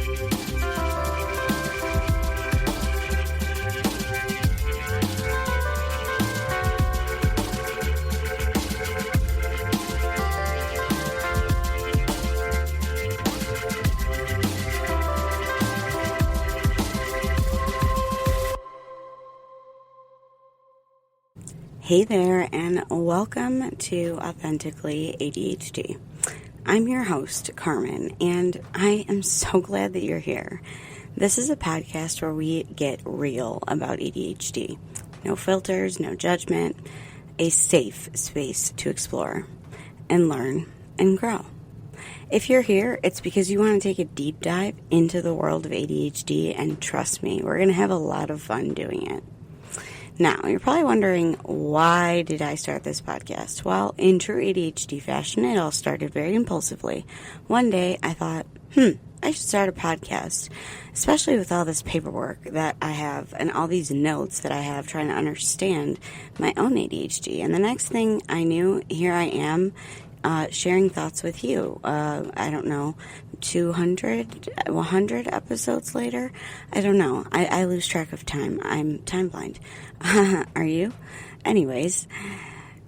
Hey there, and welcome to Authentically ADHD. I'm your host, Carmen, and I am so glad that you're here. This is a podcast where we get real about ADHD. No filters, no judgment, a safe space to explore and learn and grow. If you're here, it's because you want to take a deep dive into the world of ADHD, and trust me, we're going to have a lot of fun doing it. Now, you're probably wondering, why did I start this podcast? Well, in true ADHD fashion, it all started very impulsively. One day, I thought, I should start a podcast, especially with all this paperwork that I have and all these notes that I have trying to understand my own ADHD. And the next thing I knew, here I am, sharing thoughts with you. I don't know, 200, 100 episodes later? I don't know. I lose track of time. I'm time blind. Are you? Anyways,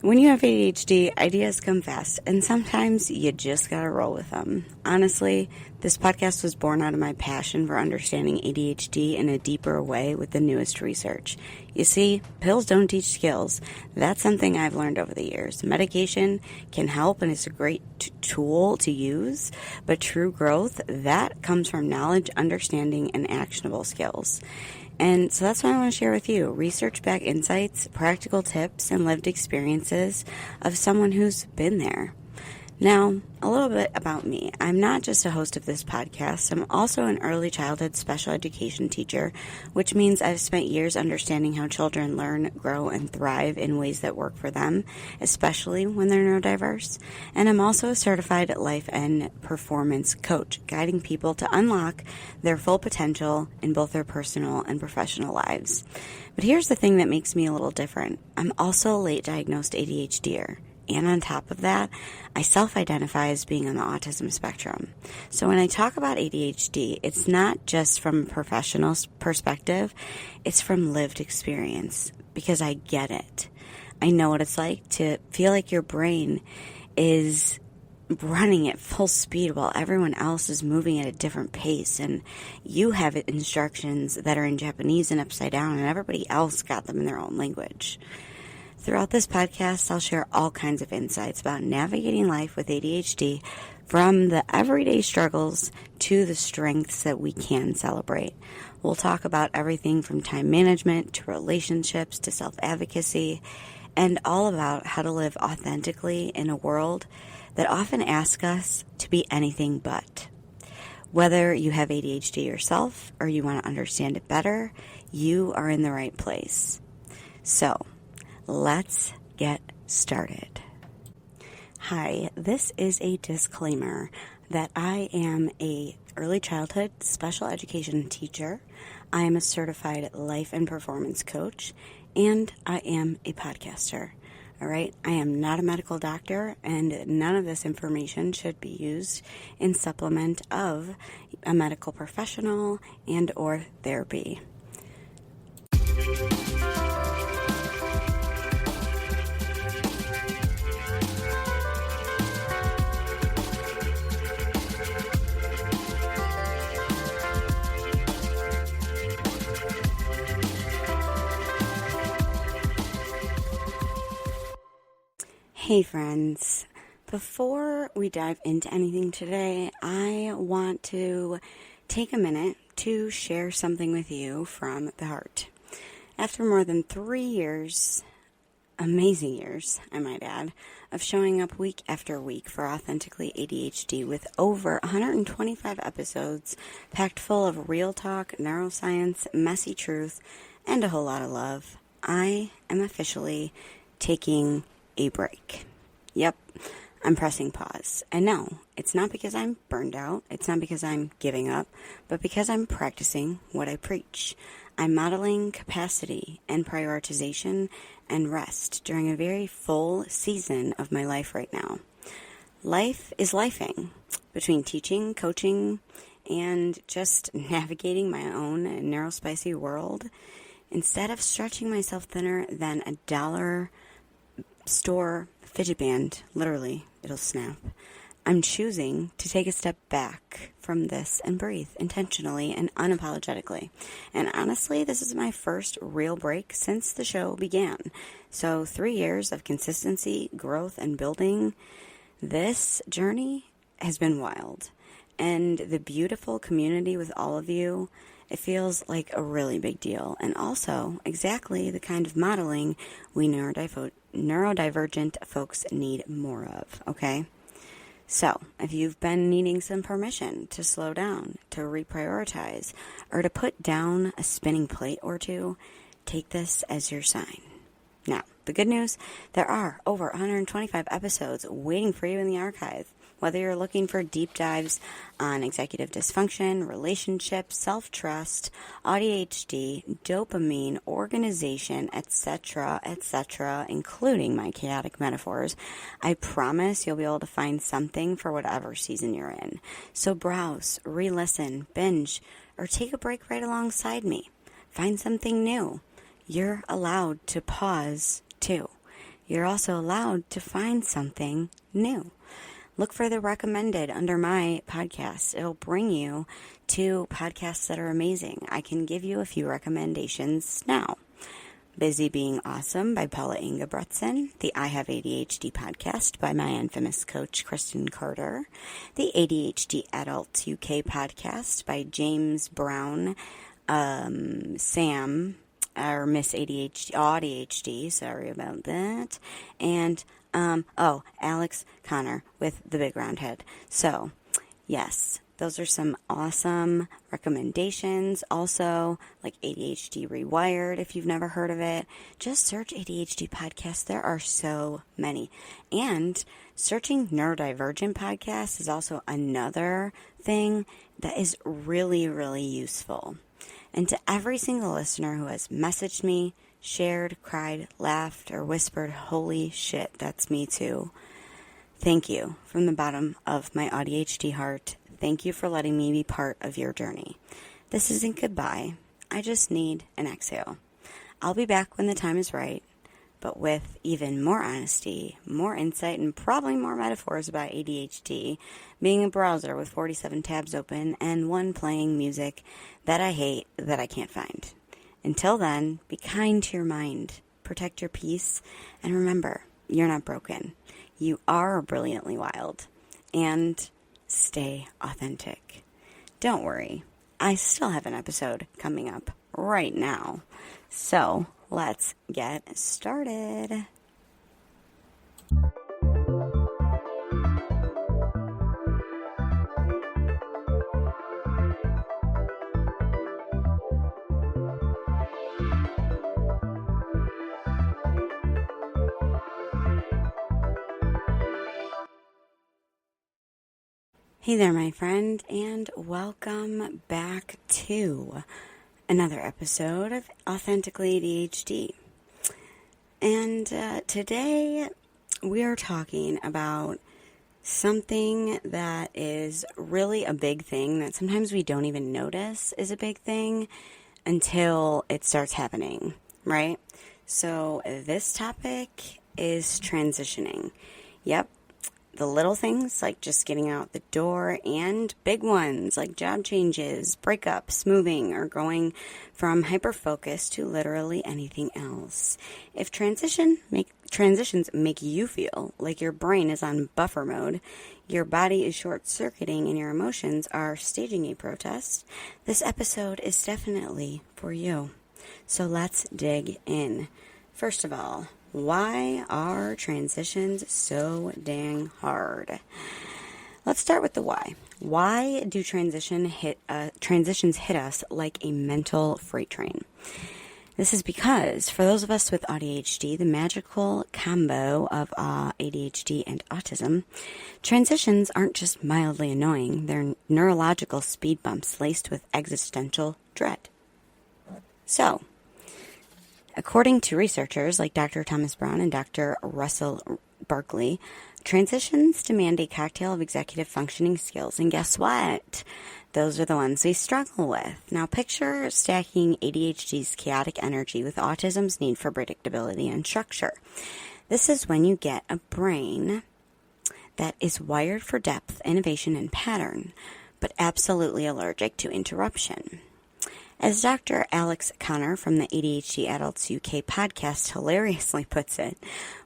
when you have ADHD, ideas come fast, and sometimes you just gotta roll with them. Honestly, this podcast was born out of my passion for understanding ADHD in a deeper way with the newest research. You see, pills don't teach skills. That's something I've learned over the years. Medication can help, and it's a great tool to use, but true growth, that comes from knowledge, understanding, and actionable skills. And so that's what I want to share with you. Research-backed insights, practical tips, and lived experiences of someone who's been there. Now, a little bit about me. I'm not just a host of this podcast. I'm also an early childhood special education teacher, which means I've spent years understanding how children learn, grow, and thrive in ways that work for them, especially when they're neurodiverse. And I'm also a certified life and performance coach, guiding people to unlock their full potential in both their personal and professional lives. But here's the thing that makes me a little different. I'm also a late diagnosed ADHDer. And on top of that, I self-identify as being on the autism spectrum. So when I talk about ADHD, it's not just from a professional perspective, it's from lived experience, because I get it. I know what it's like to feel like your brain is running at full speed while everyone else is moving at a different pace, and you have instructions that are in Japanese and upside down, and everybody else got them in their own language. Throughout this podcast, I'll share all kinds of insights about navigating life with ADHD, from the everyday struggles to the strengths that we can celebrate. We'll talk about everything from time management to relationships to self-advocacy, and all about how to live authentically in a world that often asks us to be anything but. Whether you have ADHD yourself or you want to understand it better, you are in the right place. So, let's get started. Hi, this is a disclaimer that I am a early childhood special education teacher. I am a certified life and performance coach, and I am a podcaster. All right, I am not a medical doctor, and none of this information should be used in supplement of a medical professional and or therapy. Hey friends, before we dive into anything today, I want to take a minute to share something with you from the heart. After more than 3 years, amazing years, I might add, of showing up week after week for Authentically ADHD with over 125 episodes packed full of real talk, neuroscience, messy truth, and a whole lot of love, I am officially taking a break. Yep, I'm pressing pause. And no, it's not because I'm burned out, it's not because I'm giving up, but because I'm practicing what I preach. I'm modeling capacity and prioritization and rest during a very full season of my life right now. Life is lifing between teaching, coaching, and just navigating my own neurospicy world, instead of stretching myself thinner than a dollar store fidget band, literally, it'll snap, I'm choosing to take a step back from this and breathe intentionally and unapologetically. And honestly, this is my first real break since the show began. So 3 years of consistency, growth, and building. This journey has been wild. And the beautiful community with all of you, it feels like a really big deal. And also exactly the kind of modeling we neurodivergent folks need more of, okay? So, if you've been needing some permission to slow down, to reprioritize, or to put down a spinning plate or two, take this as your sign. Now, the good news, there are over 125 episodes waiting for you in the archive. Whether you're looking for deep dives on executive dysfunction, relationships, self-trust, AuDHD, dopamine, organization, etc., including my chaotic metaphors, I promise you'll be able to find something for whatever season you're in. So browse, re-listen, binge, or take a break right alongside me. Find something new. You're allowed to pause, too. You're also allowed to find something new. Look for the recommended under my podcast. It'll bring you to podcasts that are amazing. I can give you a few recommendations now. Busy Being Awesome by Paula Ingebretson. The I Have ADHD podcast by my infamous coach, Kristen Carter. The ADHD Adults UK Podcast by James Brown, Sam, or Miss ADHD, AuDHD, sorry about that. And Alex Connor with the big round head. So, yes, those are some awesome recommendations. Also, like ADHD Rewired, if you've never heard of it, just search ADHD podcasts. There are so many. And searching neurodivergent podcasts is also another thing that is really, really useful. And to every single listener who has messaged me, shared, cried, laughed, or whispered, holy shit, that's me too. Thank you from the bottom of my AuDHD heart. Thank you for letting me be part of your journey. This isn't goodbye. I just need an exhale. I'll be back when the time is right, but with even more honesty, more insight, and probably more metaphors about ADHD, being a browser with 47 tabs open and one playing music that I hate that I can't find. Until then, be kind to your mind, protect your peace, and remember, you're not broken. You are brilliantly wild, and stay authentic. Don't worry, I still have an episode coming up right now. So, let's get started. Hey there, my friend, and welcome back to another episode of Authentically ADHD. And today we are talking about something that is really a big thing that sometimes we don't even notice is a big thing until it starts happening, right? So this topic is transitioning. Yep. The little things like just getting out the door and big ones like job changes, breakups, moving, or going from hyperfocus to literally anything else. If transitions make you feel like your brain is on buffer mode, your body is short-circuiting, and your emotions are staging a protest, this episode is definitely for you. So let's dig in. First of all, why are transitions so dang hard? Let's start with the why. Why do transitions hit us like a mental freight train? This is because for those of us with AuDHD, the magical combo of ADHD and autism, transitions aren't just mildly annoying. They're neurological speed bumps laced with existential dread. So, according to researchers like Dr. Thomas Brown and Dr. Russell Berkeley, transitions demand a cocktail of executive functioning skills, and guess what? Those are the ones we struggle with. Now picture stacking ADHD's chaotic energy with autism's need for predictability and structure. This is when you get a brain that is wired for depth, innovation, and pattern, but absolutely allergic to interruption. As Dr. Alex Connor from the ADHD Adults UK Podcast hilariously puts it,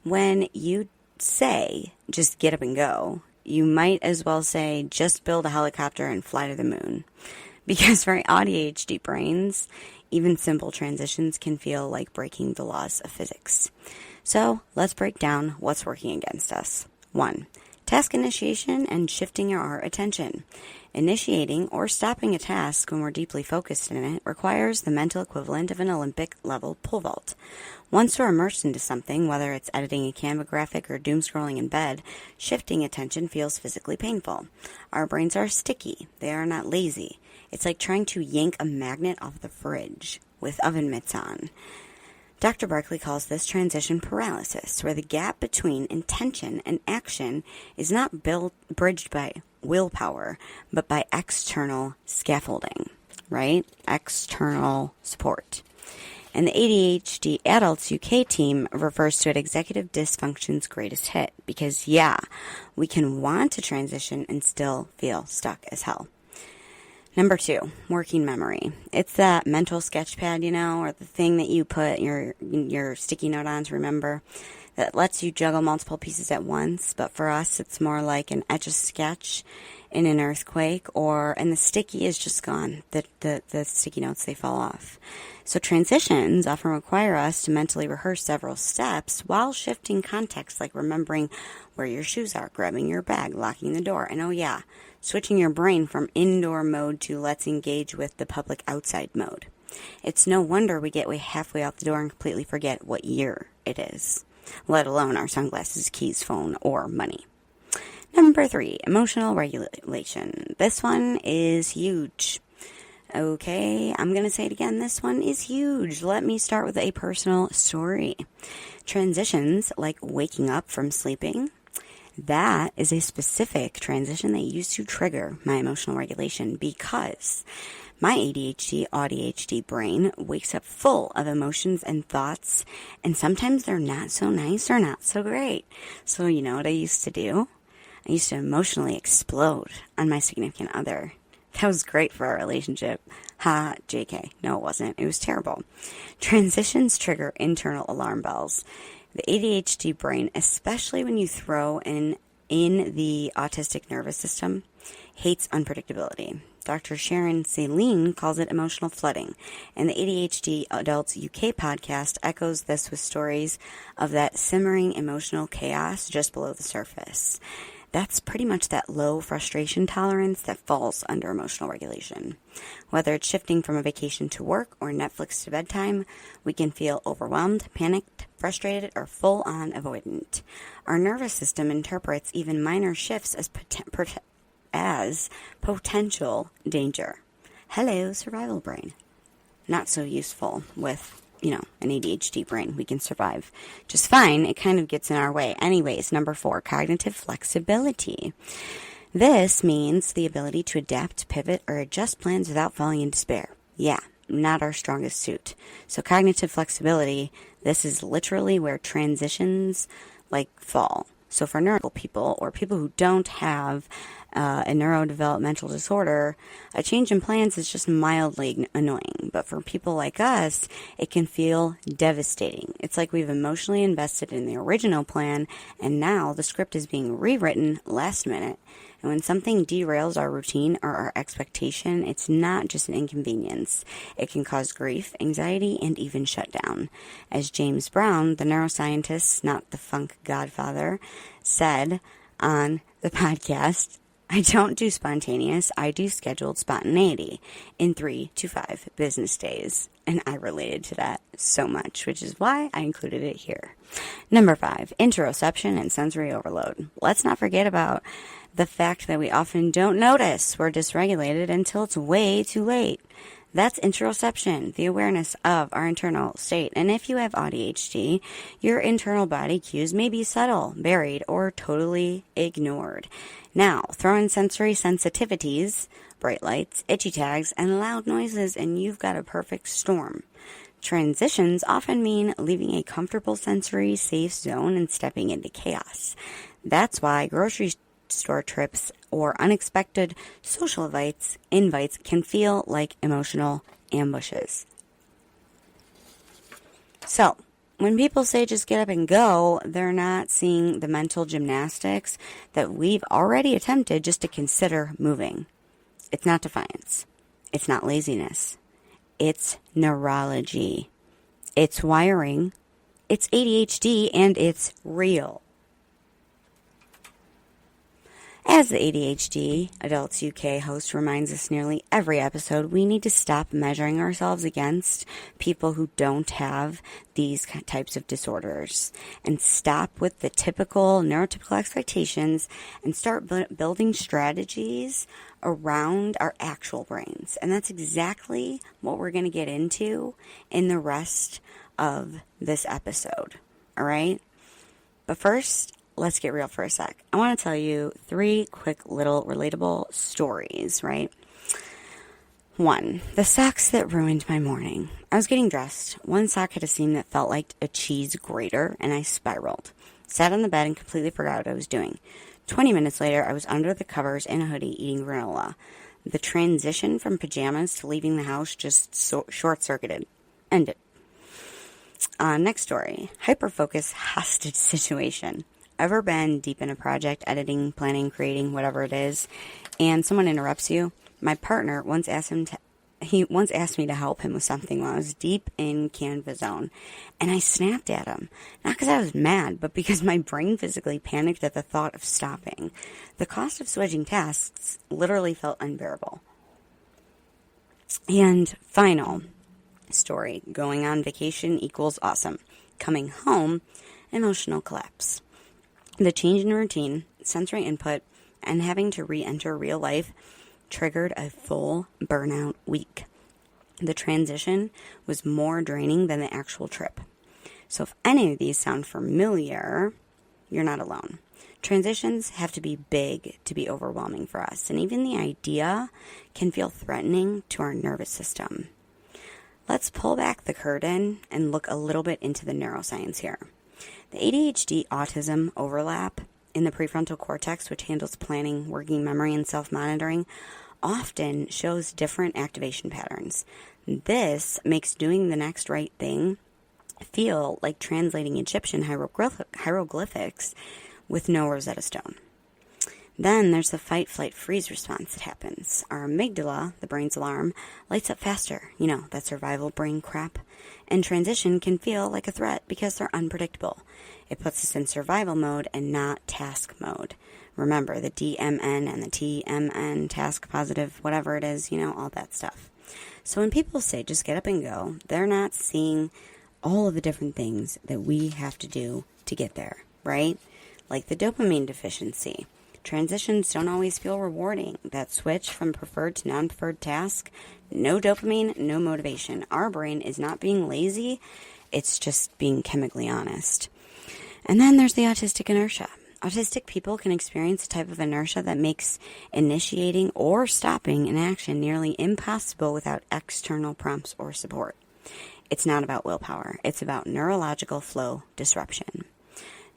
when you say, just get up and go, you might as well say, just build a helicopter and fly to the moon. Because for AuDHD brains, even simple transitions can feel like breaking the laws of physics. So let's break down what's working against us. 1. Task initiation and shifting our attention. Initiating or stopping a task when we're deeply focused in it requires the mental equivalent of an Olympic-level pole vault. Once we're immersed into something, whether it's editing a Canva graphic or doom scrolling in bed, shifting attention feels physically painful. Our brains are sticky. They are not lazy. It's like trying to yank a magnet off the fridge with oven mitts on. Dr. Berkeley calls this transition paralysis, where the gap between intention and action is not bridged by willpower, but by external scaffolding, right? External support. And the ADHD Adults UK team refers to it executive dysfunction's greatest hit, because we can want to transition and still feel stuck as hell. Number 2, working memory. It's that mental sketch pad, or the thing that you put your sticky note on to remember that lets you juggle multiple pieces at once. But for us, it's more like an Etch-a-Sketch in an earthquake, and the sticky is just gone. The sticky notes, they fall off. So transitions often require us to mentally rehearse several steps while shifting context, like remembering where your shoes are, grabbing your bag, locking the door, and switching your brain from indoor mode to let's engage with the public outside mode. It's no wonder we get halfway out the door and completely forget what year it is, let alone our sunglasses, keys, phone, or money. Number 3, emotional regulation. This one is huge. Okay, I'm going to say it again. This one is huge. Let me start with a personal story. Transitions like waking up from sleeping, that is a specific transition that used to trigger my emotional regulation because my AuDHD brain wakes up full of emotions and thoughts, and sometimes they're not so nice or not so great. So you know what I used to do? I used to emotionally explode on my significant other. That was great for our relationship. Ha, JK. No, it wasn't. It was terrible. Transitions trigger internal alarm bells. The ADHD brain, especially when you throw in the autistic nervous system, hates unpredictability. Dr. Sharon Saline calls it emotional flooding, and the ADHD Adults UK podcast echoes this with stories of that simmering emotional chaos just below the surface. That's pretty much that low frustration tolerance that falls under emotional regulation. Whether it's shifting from a vacation to work or Netflix to bedtime, we can feel overwhelmed, panicked, frustrated, or full-on avoidant. Our nervous system interprets even minor shifts as potential danger. Hello, survival brain. Not so useful with an ADHD brain. We can survive just fine. It kind of gets in our way. Anyways, number 4, cognitive flexibility. This means the ability to adapt, pivot, or adjust plans without falling in despair. Not our strongest suit. So cognitive flexibility, this is literally where transitions fall. So for neurotypical people or people who don't have a neurodevelopmental disorder, a change in plans is just mildly annoying. But for people like us, it can feel devastating. It's like we've emotionally invested in the original plan, and now the script is being rewritten last minute. And when something derails our routine or our expectation, it's not just an inconvenience. It can cause grief, anxiety, and even shutdown. As James Brown, the neuroscientist, not the funk godfather, said on the podcast, I don't do spontaneous, I do scheduled spontaneity in 3 to 5 business days. And I related to that so much, which is why I included it here. Number 5, interoception and sensory overload. Let's not forget about the fact that we often don't notice we're dysregulated until it's way too late. That's interoception, the awareness of our internal state. And if you have AuDHD, your internal body cues may be subtle, buried, or totally ignored. Now, throw in sensory sensitivities, bright lights, itchy tags, and loud noises, and you've got a perfect storm. Transitions often mean leaving a comfortable sensory safe zone and stepping into chaos. That's why grocery store trips or unexpected social invites can feel like emotional ambushes. So, when people say just get up and go, they're not seeing the mental gymnastics that we've already attempted just to consider moving. It's not defiance. It's not laziness. It's neurology. It's wiring. It's ADHD, and it's real. As the ADHD Adults UK host reminds us nearly every episode, we need to stop measuring ourselves against people who don't have these types of disorders and stop with the typical neurotypical expectations and start building strategies around our actual brains. And that's exactly what we're going to get into in the rest of this episode. All right? But first, let's get real for a sec. I want to tell you 3 quick little relatable stories, right? 1, the socks that ruined my morning. I was getting dressed. One sock had a seam that felt like a cheese grater, and I spiraled. Sat on the bed and completely forgot what I was doing. 20 minutes later, I was under the covers in a hoodie eating granola. The transition from pajamas to leaving the house just short-circuited. Ended. Next story. Hyperfocus hostage situation. Ever been deep in a project, editing, planning, creating, whatever it is, and someone interrupts you? My partner once asked me to help him with something while I was deep in Canva zone, and I snapped at him. Not because I was mad, but because my brain physically panicked at the thought of stopping. The cost of switching tasks literally felt unbearable. And final story. Going on vacation equals awesome. Coming home, emotional collapse. The change in routine, sensory input, and having to re-enter real life triggered a full burnout week. The transition was more draining than the actual trip. So if any of these sound familiar, you're not alone. Transitions have to be big to be overwhelming for us, and even the idea can feel threatening to our nervous system. Let's pull back the curtain and look a little bit into the neuroscience here. The ADHD autism overlap in the prefrontal cortex, which handles planning, working memory, and self-monitoring, often shows different activation patterns. This makes doing the next right thing feel like translating Egyptian hieroglyphics with no Rosetta Stone. Then there's the fight, flight, freeze response that happens. Our amygdala, the brain's alarm, lights up faster. You know, that survival brain crap. And transition can feel like a threat because they're unpredictable. It puts us in survival mode and not task mode. Remember, the DMN and the TMN, task positive, whatever it is, you know, all that stuff. So when people say just get up and go, they're not seeing all of the different things that we have to do to get there, right? Like the dopamine deficiency. Transitions don't always feel rewarding. That switch from preferred to non-preferred task, no dopamine, no motivation. Our brain is not being lazy, it's just being chemically honest. And then there's the autistic inertia. Autistic people can experience a type of inertia that makes initiating or stopping an action nearly impossible without external prompts or support. It's not about willpower. It's about neurological flow disruption.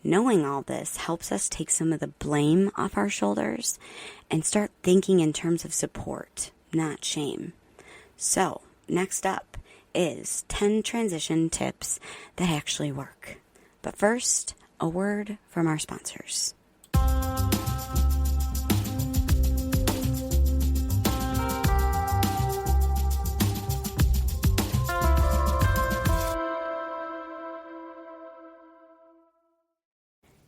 Knowing all this helps us take some of the blame off our shoulders and start thinking in terms of support, not shame. So, next up is 10 transition tips that actually work. But first, a word from our sponsors.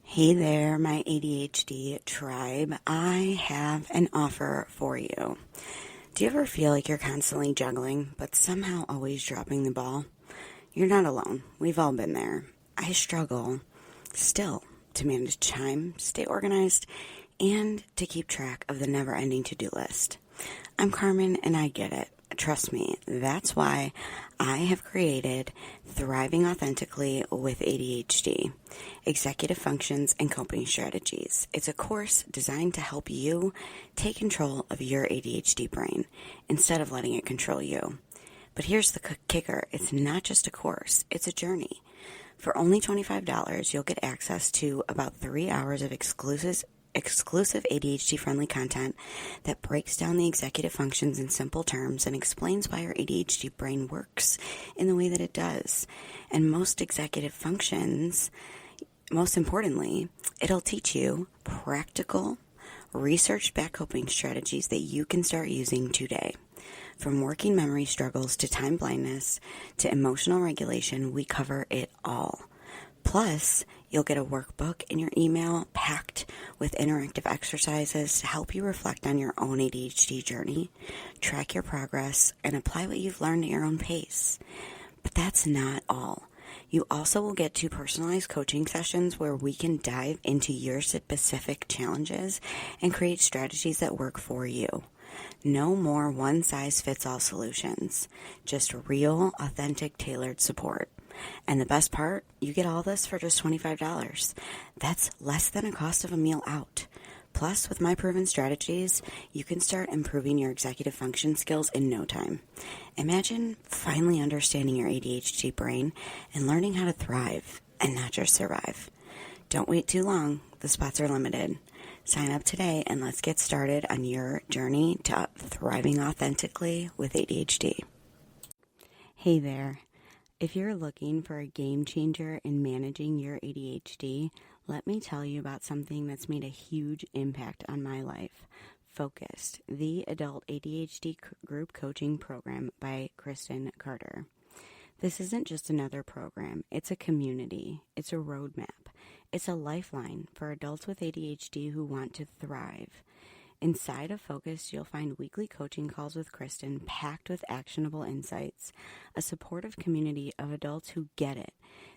Hey there, my ADHD tribe. I have an offer for you. Do you ever feel like you're constantly juggling, but somehow always dropping the ball? You're not alone. We've all been there. I struggle still to manage time, stay organized, and to keep track of the never-ending to-do list. I'm Carmen, and I get it. trust me, that's why I have created Thriving Authentically with ADHD, Executive Functions and Coping Strategies. It's a course designed to help you take control of your ADHD brain instead of letting it control you. But here's the kicker. It's not just a course. It's a journey. For only $25, you'll get access to about 3 hours of exclusive ADHD-friendly content that breaks down the executive functions in simple terms and explains why our ADHD brain works in the way that it does. And most executive functions, most importantly, it'll teach you practical, research-backed coping strategies that you can start using today. From working memory struggles to time blindness to emotional regulation, we cover it all. Plus, you'll get a workbook in your email packed with interactive exercises to help you reflect on your own ADHD journey, track your progress, and apply what you've learned at your own pace. But that's not all. You also will get 2 personalized coaching sessions where we can dive into your specific challenges and create strategies that work for you. No more one-size-fits-all solutions, just real, authentic, tailored support. And the best part, you get all this for just $25. That's less than a cost of a meal out. Plus, with my proven strategies, you can start improving your executive function skills in no time. Imagine finally understanding your ADHD brain and learning how to thrive and not just survive. Don't wait too long. The spots are limited. Sign up today and let's get started on your journey to thriving authentically with ADHD. Hey there. If you're looking for a game changer in managing your ADHD, let me tell you about something that's made a huge impact on my life. Focused, the adult ADHD group coaching program by Kristen Carter. This isn't just another program. It's a community. It's a roadmap. It's a lifeline for adults with ADHD who want to thrive. Inside of Focus, you'll find weekly coaching calls with Kristen packed with actionable insights, a supportive community of adults who get it.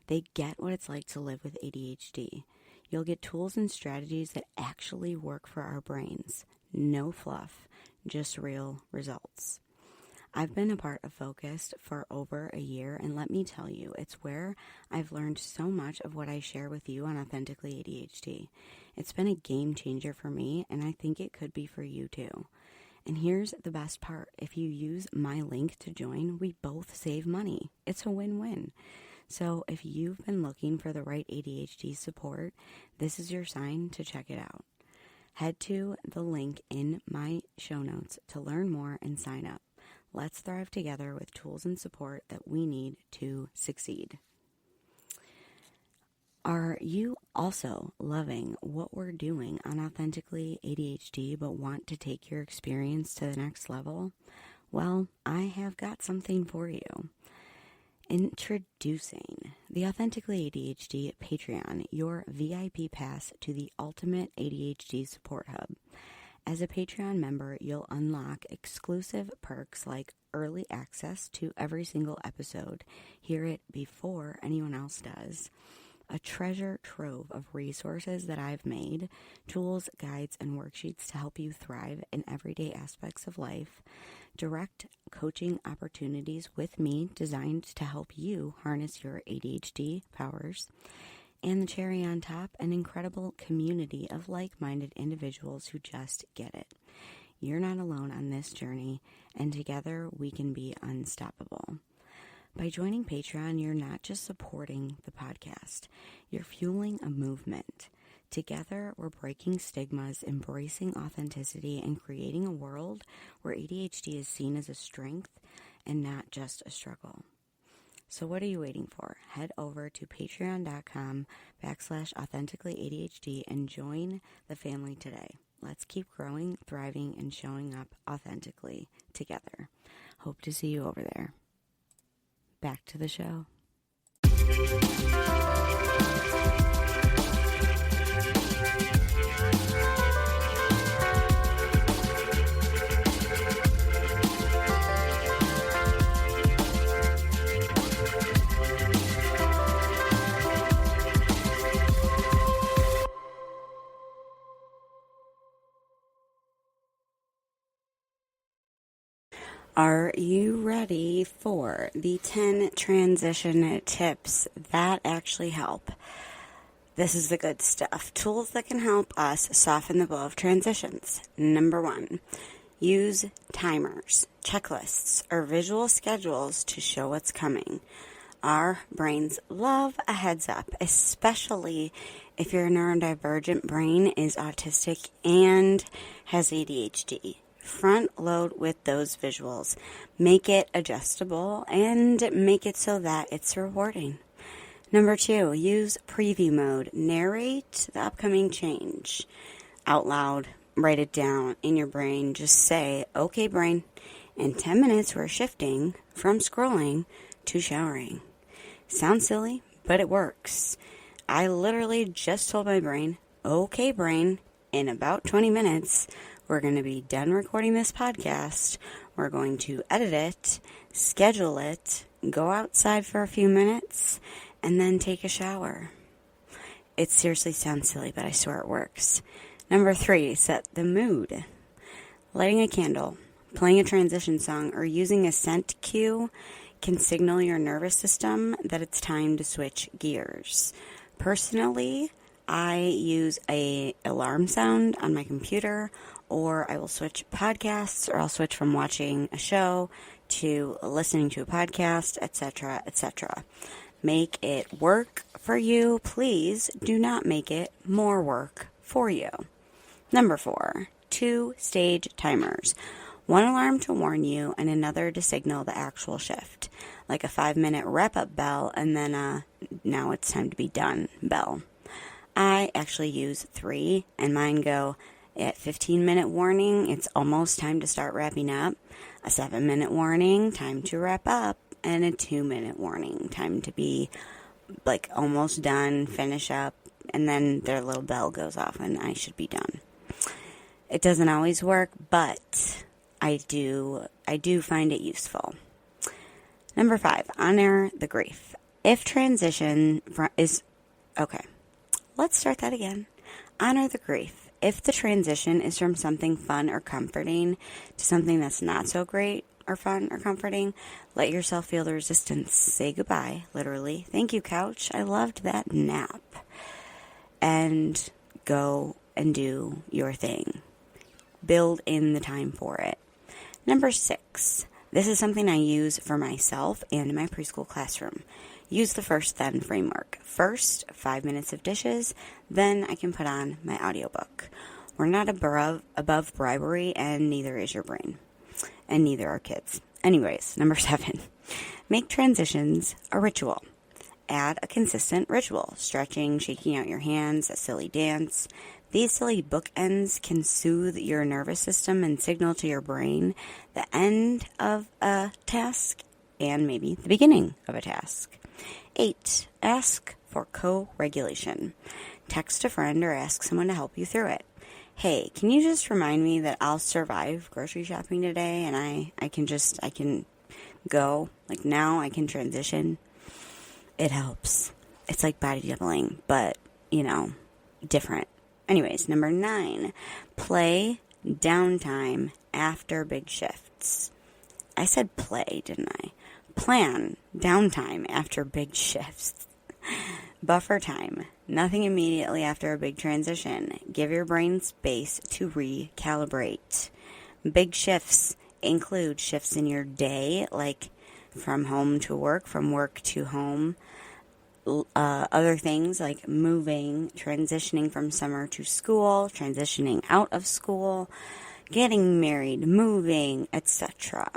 They get what it's like to live with ADHD. You'll get tools and strategies that actually work for our brains. No fluff, just real results. I've been a part of Focus for over a year, and let me tell you, it's where I've learned so much of what I share with you on Authentically ADHD. It's been a game changer for me, and I think it could be for you too. And here's the best part. If you use my link to join, we both save money. It's a win-win. So if you've been looking for the right ADHD support, this is your sign to check it out. Head to the link in my show notes to learn more and sign up. Let's thrive together with tools and support that we need to succeed. Are you also loving what we're doing on Authentically ADHD but want to take your experience to the next level? Well, I have got something for you. Introducing the Authentically ADHD Patreon, your VIP pass to the ultimate ADHD support hub. As a Patreon member, you'll unlock exclusive perks like early access to every single episode, hear it before anyone else does, a treasure trove of resources that I've made, tools, guides, and worksheets to help you thrive in everyday aspects of life, direct coaching opportunities with me designed to help you harness your ADHD powers, and the cherry on top, an incredible community of like-minded individuals who just get it. You're not alone on this journey, and together we can be unstoppable. By joining Patreon, you're not just supporting the podcast, you're fueling a movement. Together, we're breaking stigmas, embracing authenticity, and creating a world where ADHD is seen as a strength and not just a struggle. So what are you waiting for? Head over to patreon.com/authenticallyADHD and join the family today. Let's keep growing, thriving, and showing up authentically together. Hope to see you over there. Back to the show. Are you ready for the 10 transition tips that actually help? This is the good stuff. Tools that can help us soften the blow of transitions. Number 1, use timers, checklists, or visual schedules to show what's coming. Our brains love a heads up, especially if your neurodivergent brain is autistic and has ADHD. Front load with those visuals. Make it adjustable and make it so that it's rewarding. Number 2, use preview mode. Narrate the upcoming change out loud. Write it down in your brain. Just say, okay, brain, in 10 minutes we're shifting from scrolling to showering. Sounds silly, but it works. I literally just told my brain, okay, brain, in about 20 minutes, we're going to be done recording this podcast. We're going to edit it, schedule it, go outside for a few minutes, and then take a shower. It seriously sounds silly, but I swear it works. Number 3, set the mood. Lighting a candle, playing a transition song, or using a scent cue can signal your nervous system that it's time to switch gears. Personally, I use an alarm sound on my computer, or I will switch podcasts, or I'll switch from watching a show to listening to a podcast, etc., etc. Make it work for you. Please do not make it more work for you. Number 4, 2 stage timers. One alarm to warn you and another to signal the actual shift. Like a 5-minute wrap-up bell and then a now it's time to be done bell. I actually use 3 and mine go at 15-minute warning, it's almost time to start wrapping up. A 7-minute warning, time to wrap up. And a 2-minute warning, time to be like almost done, finish up. And then their little bell goes off and I should be done. It doesn't always work, but I do find it useful. Number 5, honor the grief. If transition is, okay, let's start that again. Honor the grief. If the transition is from something fun or comforting to something that's not so great or fun or comforting, let yourself feel the resistance. Say goodbye, literally. Thank you, couch. I loved that nap. And go and do your thing. Build in the time for it. Number 6, this is something I use for myself and in my preschool classroom. Use the first then framework. First, 5 minutes of dishes, then I can put on my audiobook. We're not above bribery, and neither is your brain. And neither are kids. Anyways, number 7, make transitions a ritual. Add a consistent ritual. Stretching, shaking out your hands, a silly dance. These silly bookends can soothe your nervous system and signal to your brain the end of a task and maybe the beginning of a task. 8, ask for co-regulation. Text a friend or ask someone to help you through it. Hey, can you just remind me that I'll survive grocery shopping today and I can go, like now I can transition. It helps. It's like body doubling, but, different. Anyways, number 9, play downtime after big shifts. I said play, didn't I? Plan downtime after big shifts. Buffer time. Nothing immediately after a big transition. Give your brain space to recalibrate. Big shifts include shifts in your day, like from home to work, from work to home. Other things like moving, transitioning from summer to school, transitioning out of school, getting married, moving, etc.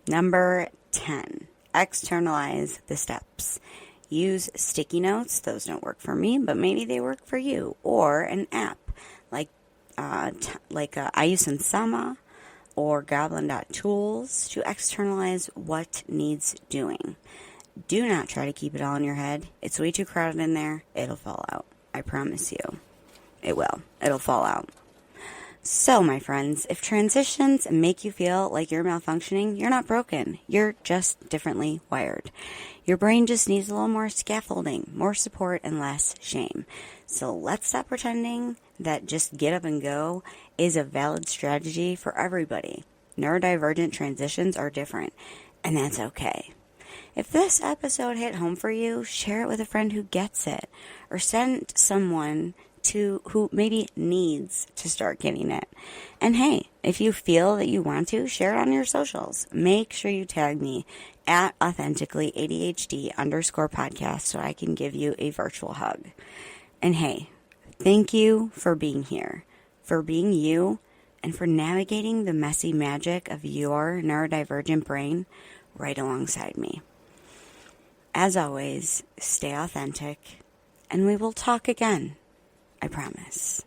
Number 10, externalize the steps. Use sticky notes. Those don't work for me, but maybe they work for you. Or an app like I use Sama or Goblin.tools to externalize what needs doing. Do not try to keep it all in your head. It's way too crowded in there. It'll fall out. I promise you. It will. It'll fall out. So, my friends, if transitions make you feel like you're malfunctioning, you're not broken. You're just differently wired. Your brain just needs a little more scaffolding, more support, and less shame. So let's stop pretending that just get up and go is a valid strategy for everybody. Neurodivergent transitions are different, and that's okay. If this episode hit home for you, share it with a friend who gets it, or send someone who maybe needs to start getting it. And hey, if you feel that you want to, share it on your socials. Make sure you tag me at Authentically ADHD _podcast so I can give you a virtual hug. And hey, thank you for being here, for being you, and for navigating the messy magic of your neurodivergent brain right alongside me. As always, stay authentic, and we will talk again. I promise.